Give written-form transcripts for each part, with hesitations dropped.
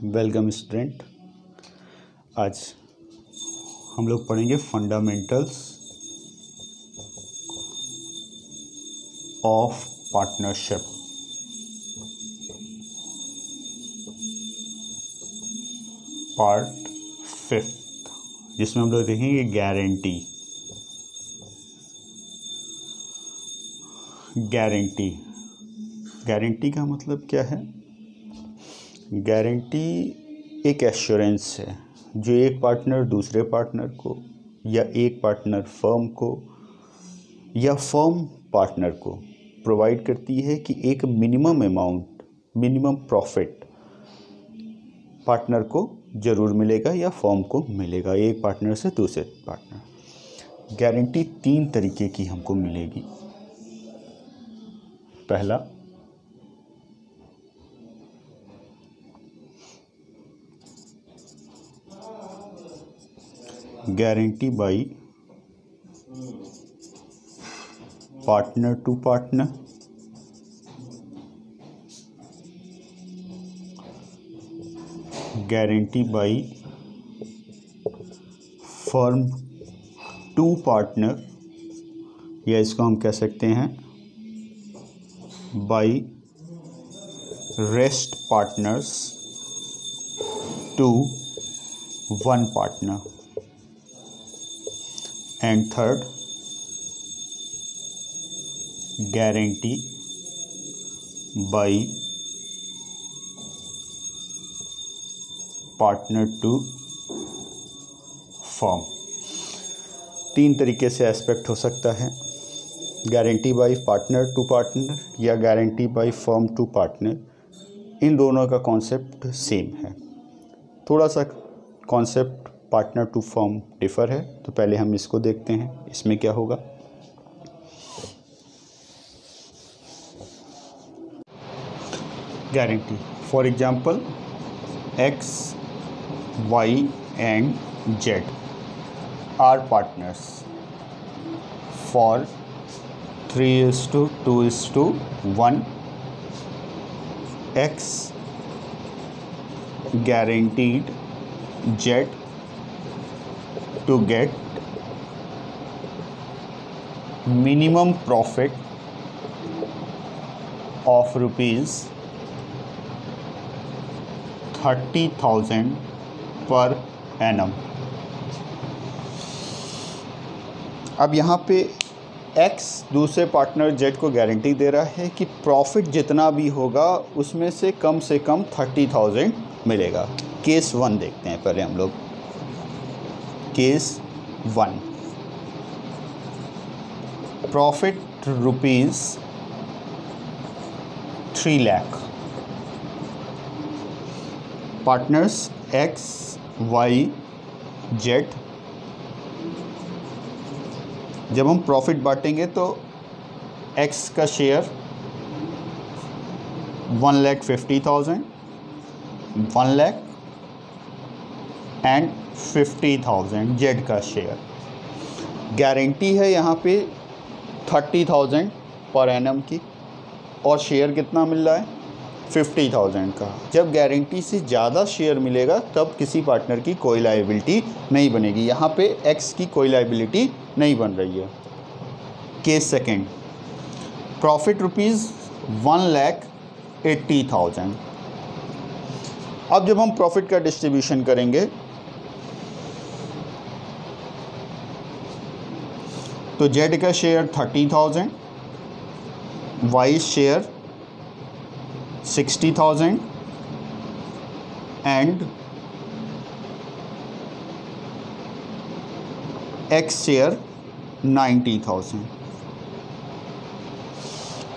Welcome student. आज हम लोग पढ़ेंगे फंडामेंटल्स ऑफ पार्टनरशिप। पार्ट 5, जिसमें हम लोग देखेंगे गारंटी। गारंटी का मतलब क्या है? गारंटी एक एश्योरेंस है जो एक पार्टनर दूसरे पार्टनर को या एक पार्टनर फर्म को या फर्म पार्टनर को प्रोवाइड करती है कि एक minimum amount, minimum profit partner को ज़रूर मिलेगा या फर्म को मिलेगा, एक पार्टनर से दूसरे पार्टनर। गारंटी 3 तरीके की हमको मिलेगी। पहला, guarantee by partner to partner, guarantee by firm to partner, या इसको हम कह सकते हैं by rest partners to one partner. And third, guarantee by partner to firm. 3 तरीके से एस्पेक्ट हो सकता है, guarantee by partner to partner या guarantee by firm to partner. इन दोनों का कॉन्सेप्ट सेम है, थोड़ा सा concept partner to firm differ है। तो पहले हम इसको देखते हैं, इसमें क्या होगा। Guarantee, for example X, Y and Z are partners for 3:2:1. X guaranteed Z to get minimum profit of rupees 30,000 per annum। अब यहाँ पे X दूसरे पार्टनर Z को गारंटी दे रहा है कि प्रॉफिट जितना भी होगा उसमें से कम 30,000 मिलेगा। केस 1 देखते हैं पहले हम लोग। Case 1, profit rupees 3 lakh. Partners X, Y, Z। जब हम प्रॉफिट बांटेंगे तो X का शेयर 1,50,000, 1 लाख एंड 50,000 Z का शेयर। गारंटी है यहाँ पे 30,000 पर एनम की, और शेयर कितना मिल रहा है? 50,000 का। जब गारंटी से ज़्यादा शेयर मिलेगा तब किसी पार्टनर की कोई लायबिलिटी नहीं बनेगी। यहाँ पे X की कोई लायबिलिटी नहीं बन रही है। Case 2, profit rupees 1,80,000। अब जब हम प्रॉफिट का डिस्ट्रीब्यूशन करेंगे तो Z का share 30,000, Y share 60,000 and X share 90,000।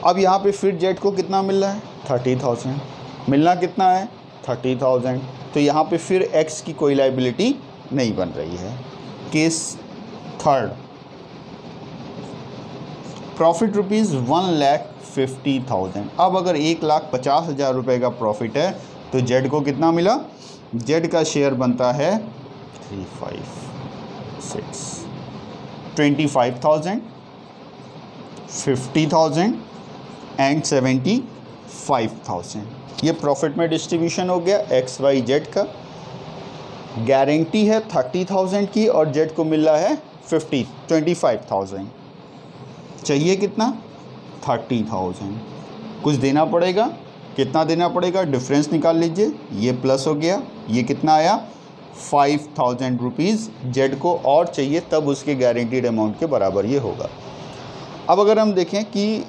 अब यहाँ पे फिर Z को कितना मिल रहा है? 30,000। मिलना कितना है? 30,000। तो यहाँ पे फिर X की कोई लायबिलिटी नहीं बन रही है। Case 3, profit rupees 1,50,000। अब अगर 1,50,000 रुपये का प्रॉफिट है तो Z को कितना मिला? Z का शेयर बनता है 25,000, 50,000 एंड 75 5,000। ये प्रॉफिट में डिस्ट्रीब्यूशन हो गया एक्स वाई जेड का। गारंटी है 30,000 की और जेड को मिल रहा है 25,000। चाहिए कितना? 30,000। कुछ देना पड़ेगा, कितना देना पड़ेगा? डिफरेंस निकाल लीजिए, ये प्लस हो गया, ये कितना आया? 5,000 रुपीज़ जेड को और चाहिए, तब उसके गारंटीड अमाउंट के बराबर ये होगा। अब अगर हम देखें कि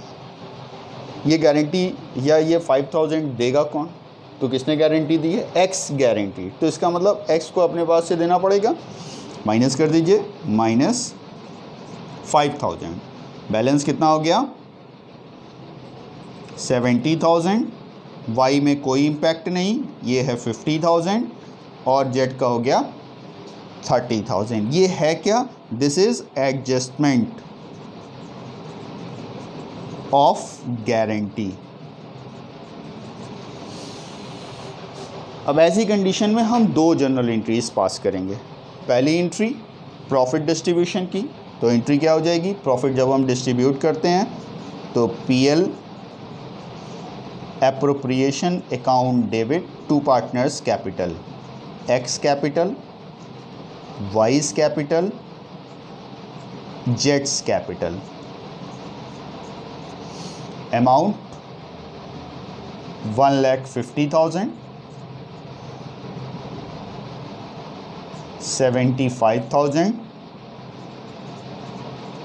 ये गारंटी या ये 5,000 देगा कौन, तो किसने गारंटी दी है? X guarantee. तो इसका मतलब एक्स को अपने पास से देना पड़ेगा, माइनस कर दीजिए, माइनस 5,000, बैलेंस कितना हो गया? 70,000। वाई में कोई इम्पैक्ट नहीं, ये है 50,000 और जेड का हो गया 30,000। ये है क्या? This is adjustment of guarantee. अब ऐसी कंडीशन में हम दो जनरल एंट्रीज पास करेंगे। पहली एंट्री प्रॉफिट डिस्ट्रीब्यूशन की, तो एंट्री क्या हो जाएगी? प्रॉफिट जब हम डिस्ट्रीब्यूट करते हैं तो PL appropriation account debit to partners capital, X capital, Y's capital, जेड्स कैपिटल। Amount 1,50,000, 75,000,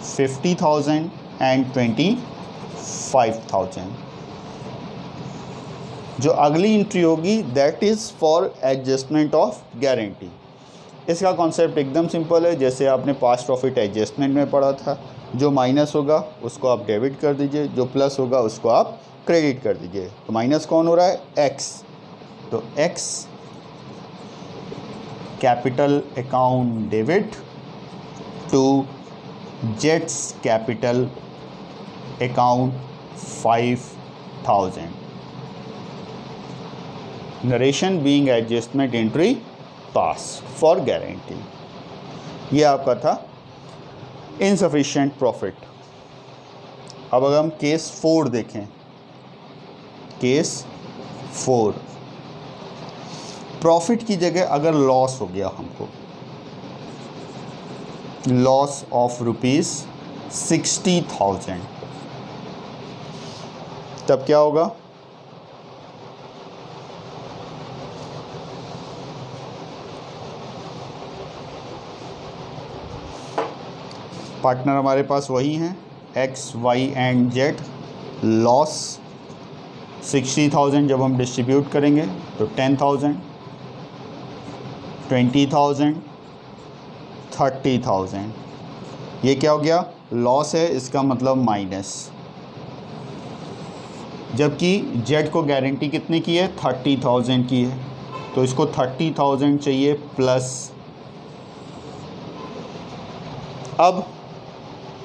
50,000 and 25,000। जो अगली एंट्री होगी that is for adjustment of guarantee. इसका कॉन्सेप्ट एकदम सिंपल है, जैसे आपने पास्ट प्रॉफिट एडजस्टमेंट में पढ़ा था। जो माइनस होगा उसको आप डेबिट कर दीजिए, जो प्लस होगा उसको आप क्रेडिट कर दीजिए। तो माइनस कौन हो रहा है? एक्स। तो X capital account debit to जेड्स capital account 5,000। Narration being adjustment entry pass for guarantee. ये आपका था इनसफिशिएंट प्रॉफिट। अब अगर हम केस 4 देखें, केस 4, प्रॉफिट की जगह अगर लॉस हो गया हमको, लॉस ऑफ ₹60,000, तब क्या होगा? पार्टनर हमारे पास वही हैं, X Y and Z. Loss 60,000 जब हम डिस्ट्रीब्यूट करेंगे तो 10,000, 20,000, 30,000। ये क्या हो गया? लॉस है, इसका मतलब माइनस। जबकि जेड को गारंटी कितने की है? 30,000 की है, तो इसको 30,000 चाहिए प्लस। अब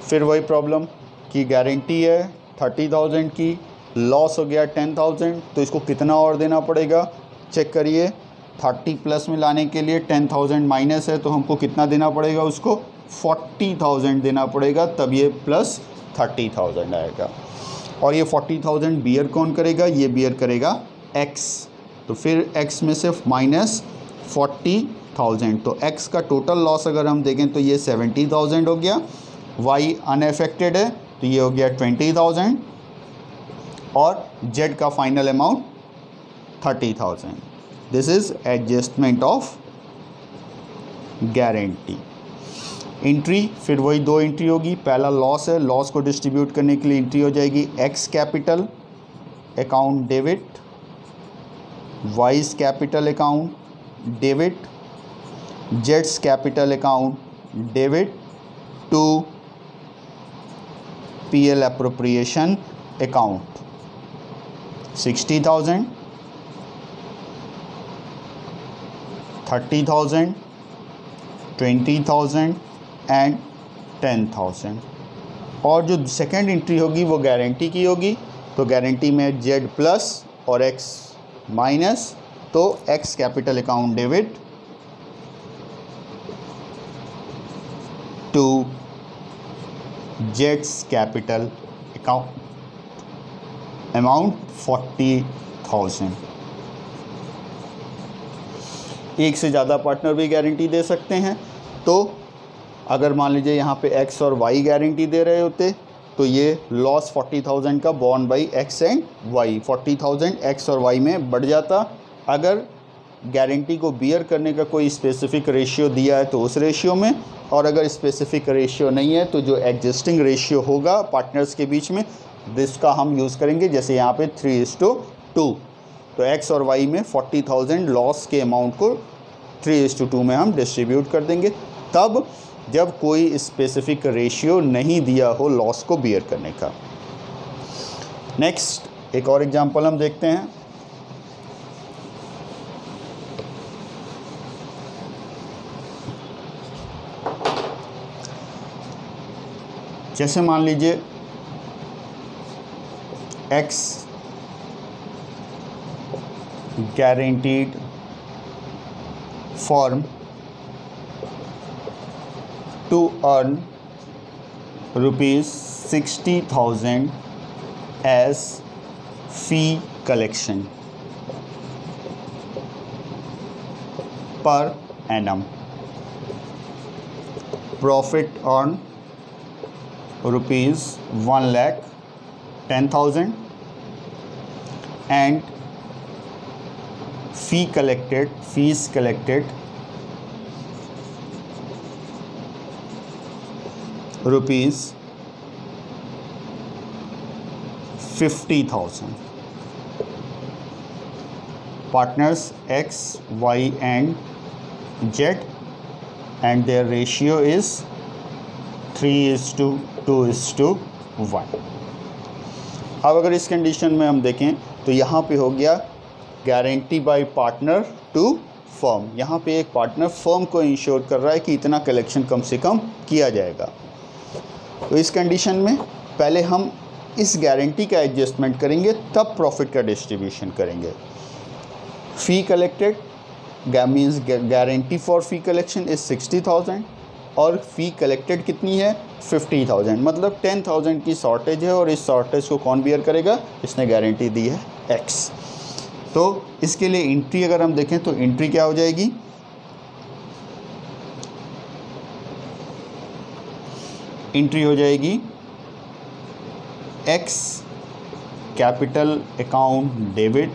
फिर वही प्रॉब्लम कि गारंटी है 30,000 की, लॉस हो गया 10,000, तो इसको कितना और देना पड़ेगा? चेक करिए, 30 प्लस में लाने के लिए 10,000 माइनस है, तो हमको कितना देना पड़ेगा? उसको 40,000 देना पड़ेगा, तब ये प्लस 30,000 आएगा। और ये 40,000 बियर कौन करेगा? ये बियर करेगा एक्स। तो फिर एक्स में से माइनस 40,000, तो एक्स का टोटल लॉस अगर हम देखें तो ये 70,000 हो गया। वाई अनएफेक्टेड है तो ये हो गया 20,000 और जेड का final amount 30,000। This is adjustment of guarantee. Entry फिर वही दो एंट्री होगी। पहला लॉस है, लॉस को डिस्ट्रीब्यूट करने के लिए एंट्री हो जाएगी X capital account debit, Y's capital account debit, जेड्स capital account debit to PL appropriation account 60,000, 30,000, 20,000 and 10,000। और जो सेकेंड एंट्री होगी वो गारंटी की होगी, तो गारंटी में जेड प्लस और एक्स माइनस, तो X capital account debit to जेड्स कैपिटल अकाउंट अमाउंट 40,000। एक से ज़्यादा पार्टनर भी गारंटी दे सकते हैं। तो अगर मान लीजिए यहाँ पे एक्स और वाई गारंटी दे रहे होते तो ये लॉस 40,000 का borne by X and Y, 40,000 X और वाई में बढ़ जाता। अगर गारंटी को बियर करने का कोई स्पेसिफिक रेशियो दिया है तो उस रेशियो में, और अगर स्पेसिफिक रेशियो नहीं है तो जो एग्जिस्टिंग रेशियो होगा पार्टनर्स के बीच में जिसका हम यूज़ करेंगे, जैसे यहाँ पे 3:2, तो एक्स और वाई में 40,000 लॉस के अमाउंट को 3:2 में हम डिस्ट्रीब्यूट कर देंगे, तब जब कोई स्पेसिफिक रेशियो नहीं दिया हो लॉस को बियर करने का। नेक्स्ट एक और एग्जांपल हम देखते हैं। जैसे मान लीजिए x guaranteed firm to earn ₹60,000 as fee collection per annum. Profit on ₹1,10,000 and fees collected ₹50,000. Partners X, Y and Z and their ratio is 3:2:1. अब अगर इस कंडीशन में हम देखें तो यहाँ पे हो गया guarantee by partner to firm. यहाँ पे एक पार्टनर फर्म को इंश्योर कर रहा है कि इतना कलेक्शन कम से कम किया जाएगा। तो इस कंडीशन में पहले हम इस गारंटी का एडजस्टमेंट करेंगे, तब प्रॉफिट का डिस्ट्रीब्यूशन करेंगे। Fee collected means guarantee for fee collection is 60,000 और फ़ी कलेक्टेड कितनी है 50,000, मतलब 10,000 की शॉर्टेज है और इस शॉर्टेज को कौन बियर करेगा, इसने गारंटी दी है एक्स। तो इसके लिए एंट्री अगर हम देखें तो एंट्री क्या हो जाएगी, एंट्री हो जाएगी X capital account debit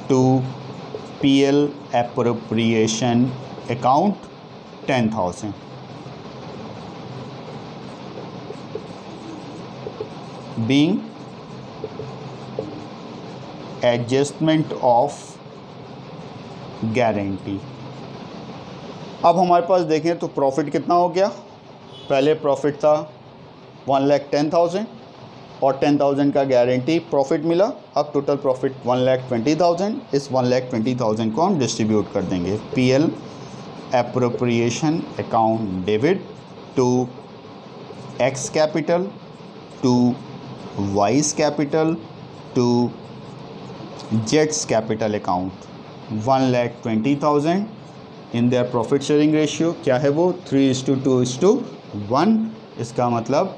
to PL appropriation account 10,000 being adjustment of guarantee. अब हमारे पास देखें तो प्रॉफिट कितना हो गया, पहले प्रॉफिट था 1,10,000 और 10,000 का गारंटी प्रॉफिट मिला। अब टोटल प्रॉफिट 1,20,000। इस 1,20,000 को हम डिस्ट्रीब्यूट कर देंगे PL appropriation account debit to X capital to Y's capital to जेट्स capital account 1,20,000 in their profit sharing ratio क्या है वो 3:2:1। इसका मतलब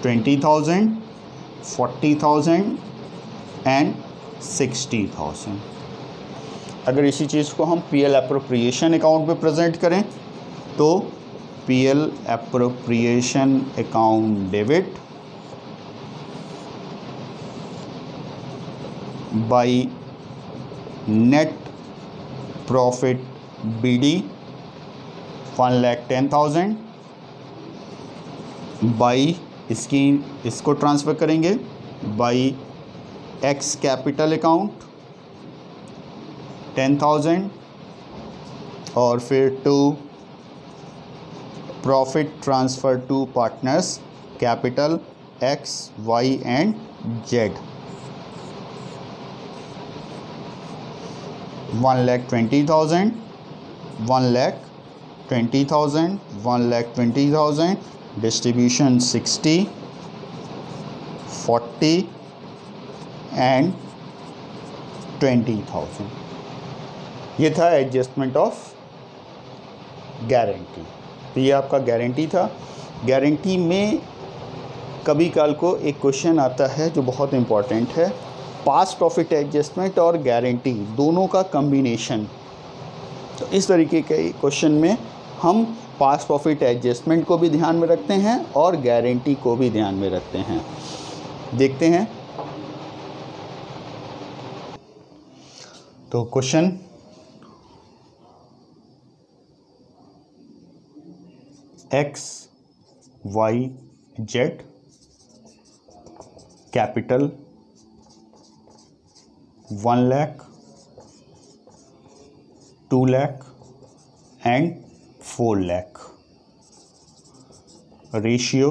20,000, 40,000 एंड 60,000। अगर इसी चीज़ को हम पीएल एप्रोप्रिएशन अकाउंट पे प्रेजेंट करें तो PL appropriation account debit by net profit BD 1,10,000 by इसको ट्रांसफ़र करेंगे बाई एक्स कैपिटल अकाउंट 10,000 और फिर to profit transfer to partners capital X Y and Z 1,20,000, 1,20,000, 1,20,000 distribution 60, 40 and 20,000। ये था एडजस्टमेंट ऑफ गारंटी। तो ये आपका गारंटी था। गारंटी में कभी काल को एक क्वेश्चन आता है जो बहुत इम्पॉर्टेंट है, पास्ट प्रॉफिट एडजस्टमेंट और गारंटी दोनों का कम्बिनेशन। तो इस तरीके के क्वेश्चन में हम पास्ट प्रॉफिट एडजस्टमेंट को भी ध्यान में रखते हैं और गारंटी को भी ध्यान में रखते हैं। देखते हैं। तो question XYZ capital 1 lakh, 2 lakh and 4 lakh. Ratio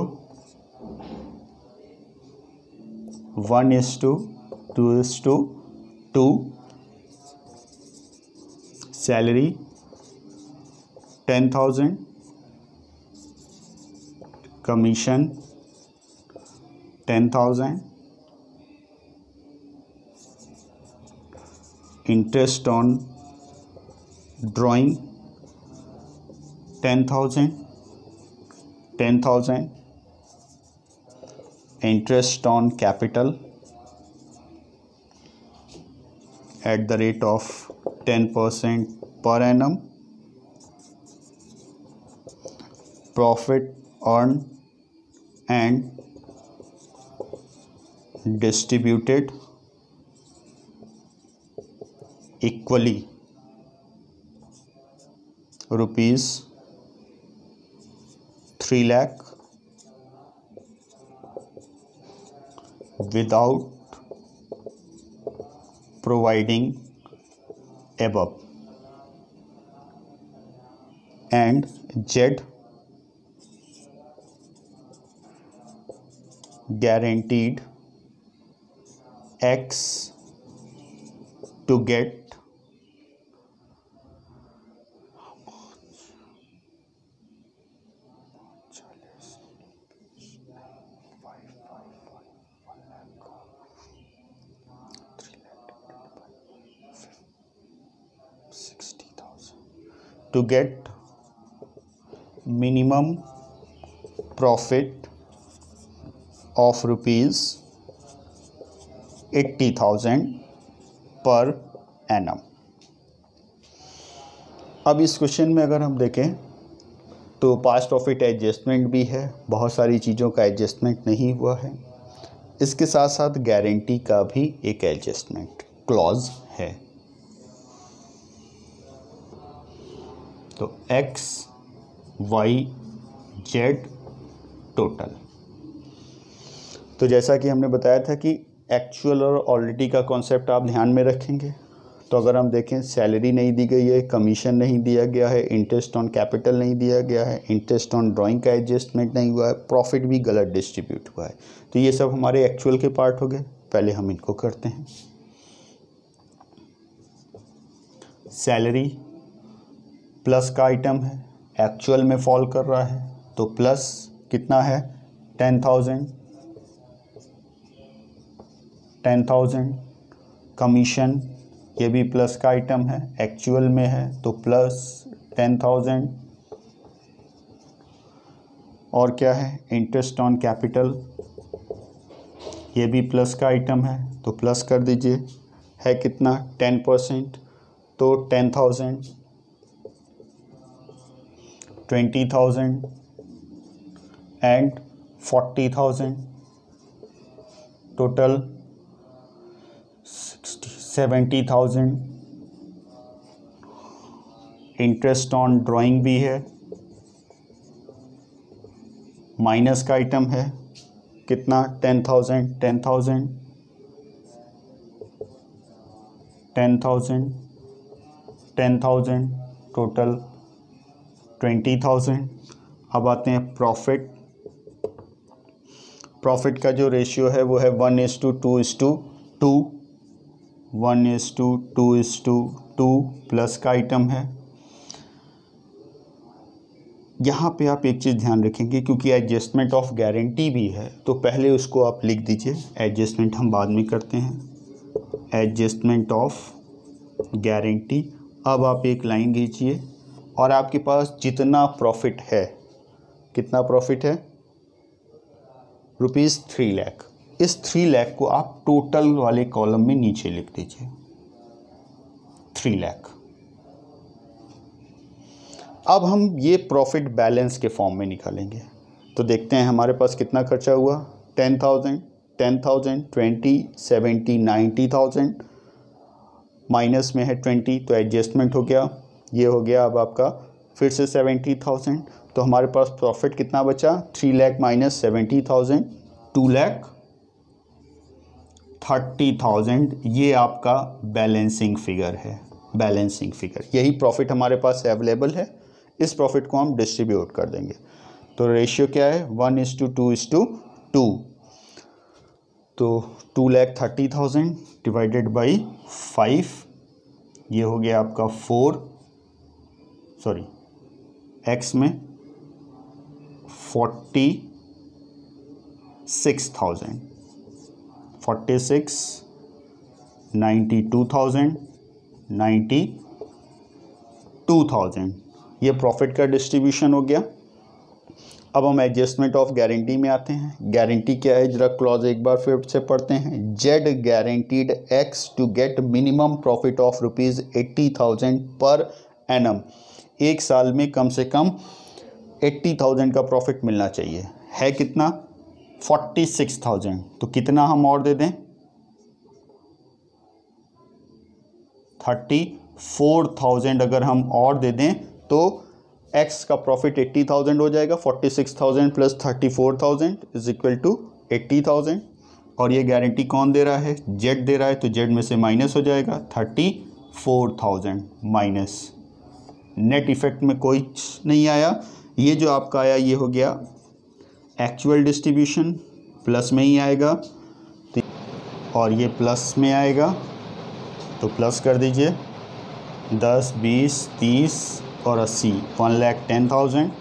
1:2:2। Salary 10,000, commission 10,000, interest on drawing 10,000, interest on capital at the rate of 10% per annum, profit earned and distributed equally rupees 3 lakh without providing above, and Z guaranteed X to get minimum profit of rupees 80,000 per annum। अब इस question में अगर हम देखें तो past profit adjustment भी है, बहुत सारी चीज़ों का एडजस्टमेंट नहीं हुआ है, इसके साथ साथ गारंटी का भी एक एडजस्टमेंट क्लॉज है। तो XYZ टोटल। तो जैसा कि हमने बताया था कि एक्चुअल और ऑलरेडी का कॉन्सेप्ट आप ध्यान में रखेंगे। तो अगर हम देखें, सैलरी नहीं दी गई है, कमीशन नहीं दिया गया है, इंटरेस्ट ऑन कैपिटल नहीं दिया गया है, इंटरेस्ट ऑन ड्राइंग का एडजस्टमेंट नहीं हुआ है, प्रॉफिट भी गलत डिस्ट्रीब्यूट हुआ है। तो ये सब हमारे एक्चुअल के पार्ट हो गए। पहले हम इनको करते हैं। सैलरी प्लस का आइटम है, एक्चुअल में फॉल कर रहा है, तो प्लस कितना है 10,000। कमीशन ये भी प्लस का आइटम है, एक्चुअल में है तो प्लस 10,000। और क्या है, इंटरेस्ट ऑन कैपिटल ये भी प्लस का आइटम है, तो प्लस कर दीजिए। है कितना 10%, तो 10,000, 20,000 and 40,000, total 70,000। Interest on drawing भी है, माइनस का आइटम है, कितना 10,000, 10,000, 10,000, 10,000, टोटल 20,000। अब आते हैं प्रॉफिट। प्रॉफिट का जो रेशियो है वो है 1:2:2, 1:2:2 प्लस का आइटम है। यहाँ पे आप एक चीज़ ध्यान रखेंगे, क्योंकि एडजस्टमेंट ऑफ गारंटी भी है, तो पहले उसको आप लिख दीजिए, एडजस्टमेंट हम बाद में करते हैं। Adjustment of guarantee. अब आप एक लाइन खींचिए और आपके पास जितना प्रॉफिट है, कितना प्रॉफिट है, ₹3 लाख। इस 3 लाख को आप टोटल वाले कॉलम में नीचे लिख दीजिए, 3 लाख। अब हम ये प्रॉफिट बैलेंस के फॉर्म में निकालेंगे। तो देखते हैं हमारे पास कितना खर्चा हुआ, 10,000, 10,000, 20, 70, 90,000, माइनस में है 20 तो एडजस्टमेंट हो गया, ये हो गया अब आपका फिर से 70,000। तो हमारे पास प्रॉफिट कितना बचा, 3 लाख माइनस 70,000, 2,30,000। ये आपका बैलेंसिंग फिगर है, बैलेंसिंग फिगर। यही प्रॉफिट हमारे पास अवेलेबल है, इस प्रॉफिट को हम डिस्ट्रीब्यूट कर देंगे। तो रेशियो क्या है, 1:2:2। तो 2,30,000 डिवाइडेड बाई 5, ये हो गया आपका एक्स में 46,000, 46, 92,000, 92,000। ये प्रॉफिट का डिस्ट्रीब्यूशन हो गया। अब हम एडजस्टमेंट ऑफ गारंटी में आते हैं। गारंटी क्या है, जरा क्लॉज एक बार फिर से पढ़ते हैं। Z guaranteed X to get minimum profit of ₹80,000 per annum. एक साल में कम से कम 80,000 का प्रॉफिट मिलना चाहिए। है कितना, 46,000। तो कितना हम और दे दें, 34,000 अगर हम और दे दें तो एक्स का प्रॉफिट 80,000 हो जाएगा। 46,000 प्लस 34,000 इज इक्वल टू 80,000। और ये गारंटी कौन दे रहा है, जेड दे रहा है, तो जेड में से माइनस हो जाएगा 34,000 माइनस। नेट इफेक्ट में कोई नहीं आया। ये जो आपका आया ये हो गया एक्चुअल डिस्ट्रीब्यूशन, प्लस में ही आएगा। और ये प्लस में आएगा तो प्लस कर दीजिए, 10, 20, 30 और 80, 1,10,000।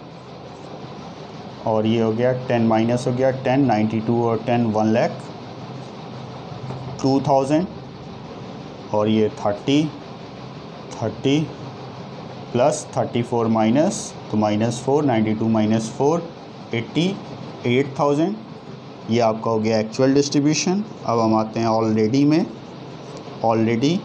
और ये हो गया 10 माइनस हो गया 10, 92 और 10, 1,02,000। और ये 30 प्लस 34 माइनस, तो -4, 92 माइनस 4, 88,000। ये आपका हो गया एक्चुअल डिस्ट्रीब्यूशन। अब हम आते हैं ऑलरेडी में। ऑलरेडी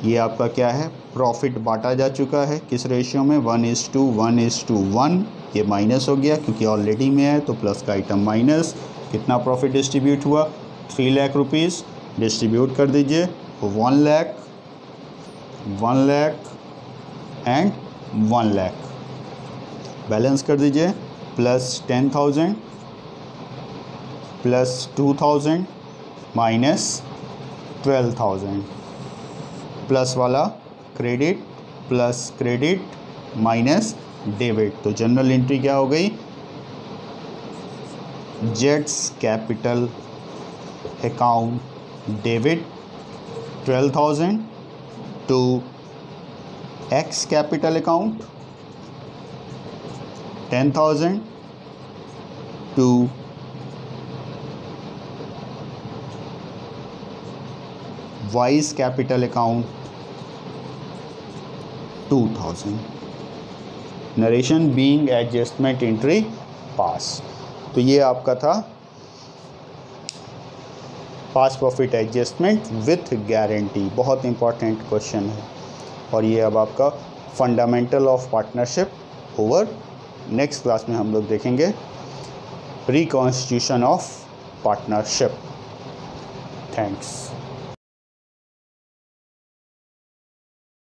ये आपका क्या है, प्रॉफिट बांटा जा चुका है किस रेशियो में, 1:1:1। ये माइनस हो गया क्योंकि ऑलरेडी में है, तो प्लस का आइटम माइनस। कितना प्रॉफिट डिस्ट्रीब्यूट हुआ, 3 लाख रुपीज़। डिस्ट्रीब्यूट कर दीजिए, 1 लाख, 1 लाख एंड 1 लाख। बैलेंस कर दीजिए, प्लस 10,000 प्लस 2,000 माइनस 12,000। प्लस वाला credit, plus credit minus debit. तो जनरल एंट्री क्या हो गई, जेड्स capital account debit 12,000 to X capital account 10,000 to Y's capital account 2,000। Narration being adjustment entry pass. तो ये आपका था पास प्रॉफिट एडजस्टमेंट विथ गारंटी। बहुत इंपॉर्टेंट क्वेश्चन है। और ये अब आपका fundamental of partnership over. Next class में हम लोग देखेंगे रिकॉन्स्टिट्यूशन ऑफ पार्टनरशिप। थैंक्स।